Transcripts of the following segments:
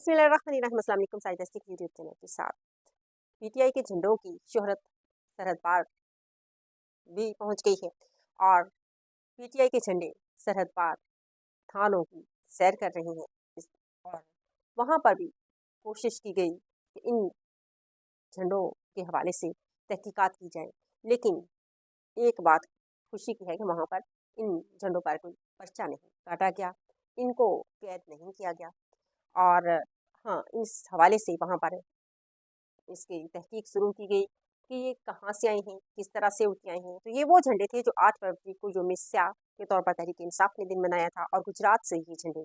बिस्मिल्लाहिर्रहमानिर्रहीम। अस्सलाम वालेकुम। साइंटिस्टिक यूट्यूब चैनल के साथ पीटीआई के झंडों की शोहरत सरहद पार भी पहुंच गई है और पीटीआई के झंडे सरहद पार थानों की सैर कर रहे हैं और वहां पर भी कोशिश की गई कि इन झंडों के हवाले से तहकीकात की जाए, लेकिन एक बात खुशी की है कि वहां पर इन झंडों पर कोई पर्चा नहीं काटा गया, इनको कैद नहीं किया गया। और हाँ, इस हवाले से वहाँ पर इसकी तहकीक शुरू की गई कि ये कहाँ से आई हैं, किस तरह से उठ के आई हैं। तो ये वो झंडे थे जो 8 फरवरी को जो मिस्या के तौर पर तहरीक इंसाफ ने दिन मनाया था और गुजरात से ये झंडे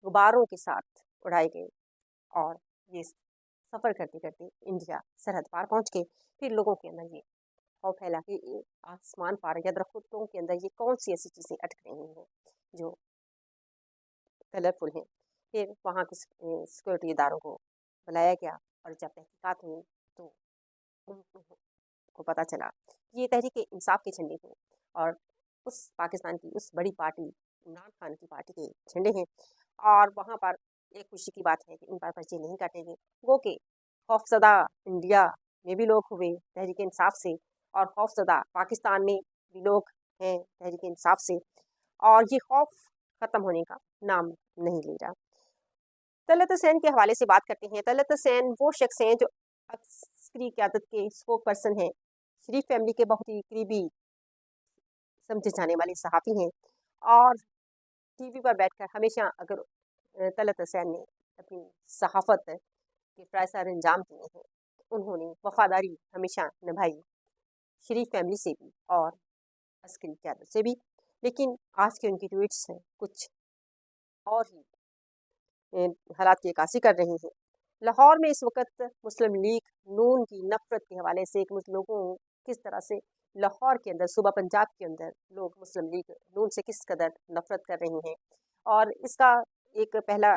गुब्बारों के साथ उड़ाए गए और ये सफ़र करते करते इंडिया सरहद पार पहुँच गए। फिर लोगों के अंदर ये खौफ फैला कि आसमान पार या दरख्तों के अंदर ये कौन सी ऐसी चीज़ें अटक रही हैं जो कलरफुल हैं। फिर वहाँ के सिक्योरिटी इदारों को बुलाया गया और जब तहकीकात हुई तो उनको पता चला कि ये तहरीक इंसाफ के झंडे हैं और उस पाकिस्तान की उस बड़ी पार्टी इमरान खान की पार्टी के झंडे हैं। और वहाँ पर एक खुशी की बात है कि इन पर पर्चे नहीं काटेंगे। गो के खौफजदा इंडिया में भी लोग हुए तहरीक इंसाफ से और खौफजदा पाकिस्तान में भी लोग हैं तहरीक इंसाफ से, और ये खौफ ख़त्म होने का नाम नहीं ले रहा। तलत हुसैन के हवाले से बात करते हैं। तलत हुसैन वो शख्स हैं जो अस्करी क़यादत के स्पोक पर्सन हैं, शरीफ फैमिली के बहुत ही करीबी समझे जाने वाले सहाफ़ी हैं और टीवी पर बैठकर हमेशा अगर तलत हुसैन ने अपनी सहाफ़त के फ़राइज़ सर अंजाम दिए हैं, उन्होंने वफ़ादारी हमेशा निभाई शरीफ फैमिली से भी और अस्करी क़यादत से भी। लेकिन आज के उनकी ट्वीट्स कुछ और ही हालात की अक्कासी कर रही हैं। लाहौर में इस वक्त मुस्लिम लीग नून की नफ़रत के हवाले से लोगों किस तरह से लाहौर के अंदर सूबा पंजाब के अंदर लोग मुस्लिम लीग नून से किस कदर नफ़रत कर रही हैं, और इसका एक पहला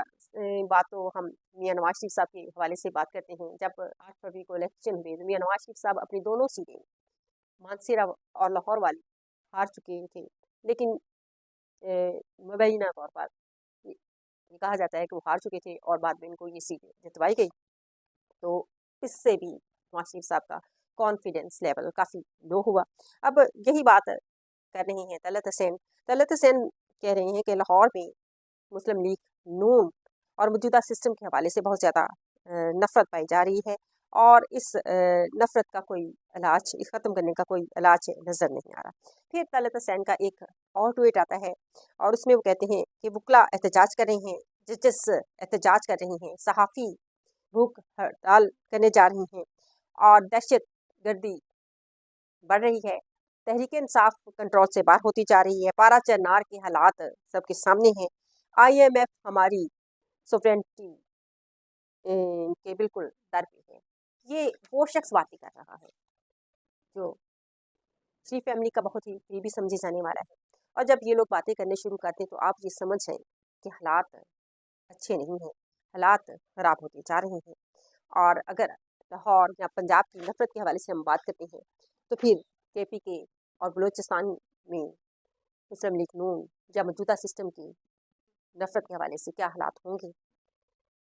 बात तो हम मियां नवाज शरीफ साहब के हवाले से बात करते हैं। जब 8 फरवरी को इलेक्शन हुए तो मियां नवाज शरीफ साहब अपनी दोनों सीटें मानसरा और लाहौर वाली हार चुके थे, लेकिन मुबैना तौर पर ये कहा जाता है कि वो हार चुके थे और बाद में इनको ये सीट जितवाई गई। तो इससे भी नवाज शरीफ साहब का कॉन्फिडेंस लेवल काफ़ी लो हुआ। अब यही बात कर रही हैं तलत हुसैन। तलत हुसैन कह रही हैं कि लाहौर में मुस्लिम लीग नून और मौजूदा सिस्टम के हवाले से बहुत ज़्यादा नफ़रत पाई जा रही है और इस नफ़रत का कोई इलाज, इस ख़त्म करने का कोई इलाज नज़र नहीं आ रहा। फिर तलत हुसैन का एक और ट्वीट आता है और उसमें वो कहते हैं कि वकला एहतजाज कर रही हैं, जजेस एहतजाज कर रही हैं, सहाफ़ी भूख हड़ताल करने जा रही हैं और दहशत गर्दी बढ़ रही है। तहरीक इंसाफ कंट्रोल से बाहर होती जा रही है। पारा चनार के हालात सबके सामने हैं। IMF हमारी सोवरेनिटी के बिल्कुल दर पे है। ये वो शख्स बातें कर रहा है जो शरीफ फैमिली का बहुत ही करीबी समझे जाने वाला है। और जब ये लोग बातें करने शुरू करते हैं तो आप ये समझ जाएं कि हालात अच्छे नहीं हैं, हालात ख़राब होते जा रहे हैं। और अगर लाहौर या पंजाब की नफ़रत के हवाले से हम बात करते हैं तो फिर KPK और बलूचिस्तान में मुस्लिम लीग नून या मौजूदा सिस्टम की नफ़रत के हवाले से क्या हालात होंगे।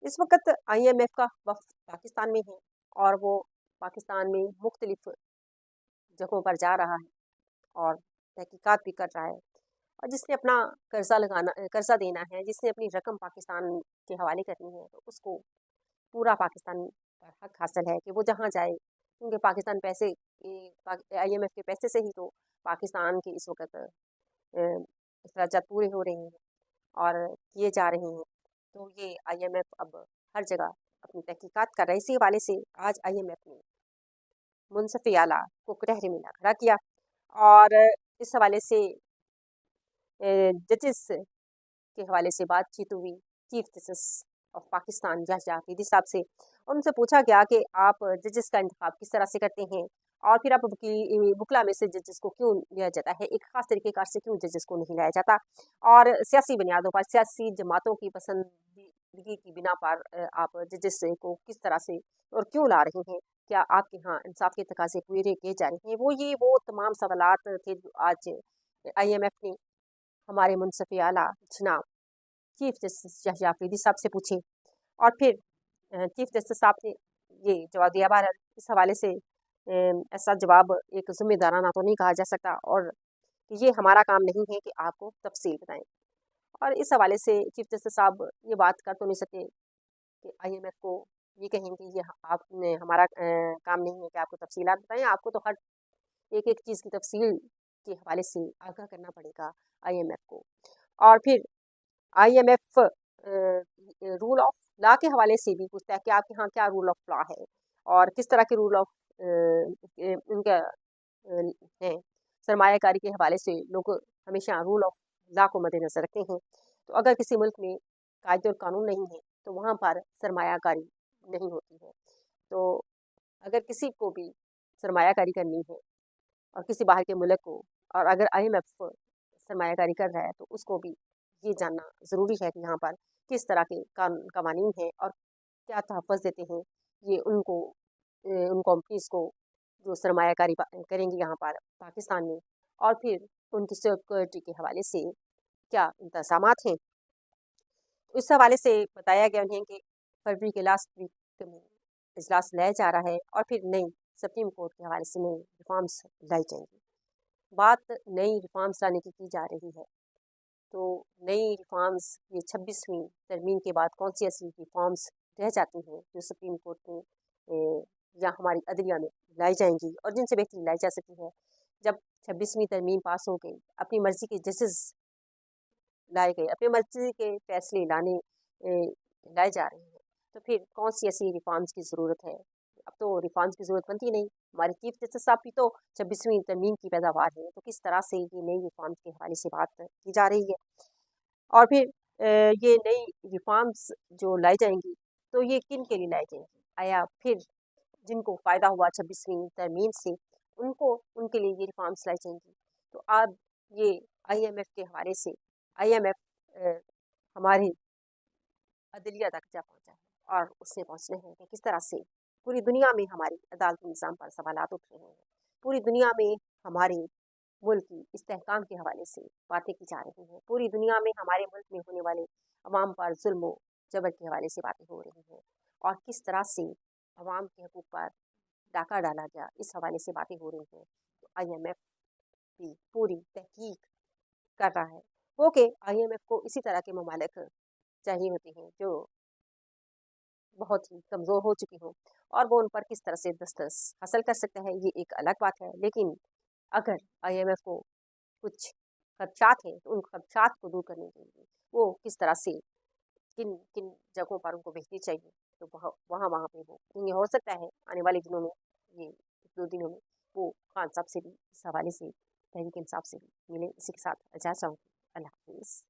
इस वक्त IMF का वफ़द पाकिस्तान में है और वो पाकिस्तान में मुख्तलिफ़ जगहों पर जा रहा है और तहकीकात भी कर रहा है, और जिसने अपना कर्जा देना है, जिसने अपनी रकम पाकिस्तान के हवाले करनी है, तो उसको पूरा पाकिस्तान पर हक हासिल है कि वो जहाँ जाए, क्योंकि पाकिस्तान पैसे IMF के पैसे से ही तो पाकिस्तान के इस वक्त अखराजात पूरे हो रहे हैं और किए जा रहे हैं। तो ये IMF अब हर जगह अपनी तहकीकात कर रहा है। इसी हवाले से आज IMF ने मुनसफ़ी आला को कटहरे में ला खड़ा किया और इस हवाले से जजेस के हवाले से बातचीत हुई chief justice of Pakistan Yahya Afridi sahab से। उनसे पूछा गया कि आप जजेस का इंतखाब किस तरह से करते हैं और फिर आप वकला में से जजेस को क्यों लिया जाता है, एक ख़ास तरीक़ेकार से क्यों जजेस को नहीं लाया जाता, और सियासी बुनियादों पर, सियासी जमातों की पसंदगी की बिना पर आप जजेस को किस तरह से और क्यों ला रहे हैं, क्या आपके यहाँ इंसाफ के तकाज़े पूरे किए जा रहे हैं। वो तमाम सवालात थे जो आज IMF ने हमारे मुनसफ़ी आला जनाब चीफ जस्टिस याहिया आफरीदी साहब से पूछे। और फिर चीफ जस्टिस साहब ने ये जवाब दिया। बहरहाल इस हवाले से ऐसा जवाब एक ज़िम्मेदाराना तो नहीं कहा जा सकता, और ये हमारा काम नहीं है कि आपको तफसील बताएं। और इस हवाले से चीफ जस्टिस साहब ये बात कर तो नहीं सकते कि IMF को ये कहें कि ये आपने हमारा काम नहीं है कि आपको तफसीलात बताएं। आपको तो हर एक एक चीज़ की तफसील के हवाले से आगाह करना पड़ेगा IMF को। और फिर IMF रूल ऑफ लॉ के हवाले से भी पूछता है कि आपके यहाँ क्या रूल ऑफ लॉ है और किस तरह के रूल ऑफ उनका है। सरमायाकारी के हवाले से लोग हमेशा रूल ऑफ लॉ को मद्देनजर रखते हैं। तो अगर किसी मुल्क में कायदे और कानून नहीं है तो वहाँ पर सरमायाकारी नहीं होती है। तो अगर किसी को भी सरमायाकारी करनी है और किसी बाहर के मुल्क को, और अगर IMF सरमायाकारी कर रहा है, तो उसको भी ये जानना ज़रूरी है कि यहाँ पर किस तरह के कानून हैं और क्या तहफ़्फ़ुज़ देते हैं ये उनको उन कंपनीज़ को जो सरमायाकारी करेंगी यहाँ पर पाकिस्तान में, और फिर उनकी सिक्योरिटी के हवाले से क्या इंतज़ामात हैं। इस हवाले से बताया गया उन्हें कि फरवरी के लास्ट वीक में इजलास लाया जा रहा है और फिर नई सुप्रीम कोर्ट के हवाले से नई रिफॉर्म्स लाई जाएंगी। बात नई रिफॉर्म्स लाने की जा रही है, तो नई रिफॉर्म्स ये 26वीं तरमीम के बाद कौन सी ऐसी रिफॉर्म्स रह जाती हैं जो सुप्रीम कोर्ट में या हमारी अदलिया में लाई जाएंगी और जिनसे बेहतरी लाई जा सकती है। जब 26वीं तरमीम पास हो गई, अपनी मर्ज़ी के जजेस लाए गए, अपनी मर्ज़ी के फैसले लाए जा रहे हैं, तो फिर कौन सी ऐसी रिफॉर्म्स की ज़रूरत है। अब तो रिफॉर्म्स की ज़रूरत बनती नहीं। हमारे चीफ जस्टिस साहब भी तो 26वीं तरमीम की पैदावार है, तो किस तरह से ये नई रिफॉर्म्स के हवाले से बात की जा रही है। और फिर ये नई रिफॉर्म्स जो लाई जाएंगी तो ये किन के लिए लाई जाएंगी, आया फिर जिनको फ़ायदा हुआ 26वीं तरमीम से उनके लिए ये रिफॉर्म्स लाई जाएंगी। तो अब ये IMF के हवाले से IMF हमारे अदलिया तक जा पहुँचा है और उसने पहुँचने हैं कि किस तरह से पूरी दुनिया में हमारी अदालती निज़ाम पर सवालात उठ रहे हैं। पूरी दुनिया में हमारे मुल्क की इस्तेहकाम के हवाले से बातें की जा रही हैं। पूरी दुनिया में हमारे मुल्क में होने वाले अवाम पर जुल्म जबर के हवाले से बातें हो रही हैं और किस तरह से अवाम के हकूक़ पर डाका डाला गया, इस हवाले से बातें हो रही हैं। तो IMF की पूरी तहकीक कर रहा है। ओके, IMF को इसी तरह के ममालिक चाहिए होते हैं जो बहुत ही कमज़ोर हो चुके हों और वो उन पर किस तरह से दस्तरस हासिल कर सकता है, ये एक अलग बात है। लेकिन अगर IMF को कुछ खदशात हैं तो उन खदशात को दूर करने के लिए वो किस तरह से किन किन जगहों पर उनको भेजनी चाहिए, तो वहाँ पे वो ये हो सकता है आने वाले दिनों में, ये 2 दिनों में वो खान साहब से भी इस हवाले से तहरीक इंसाफ से भी मिले। इसी के साथ इजाज़त चाहूँगी। अल्लाह हाफ़िज़।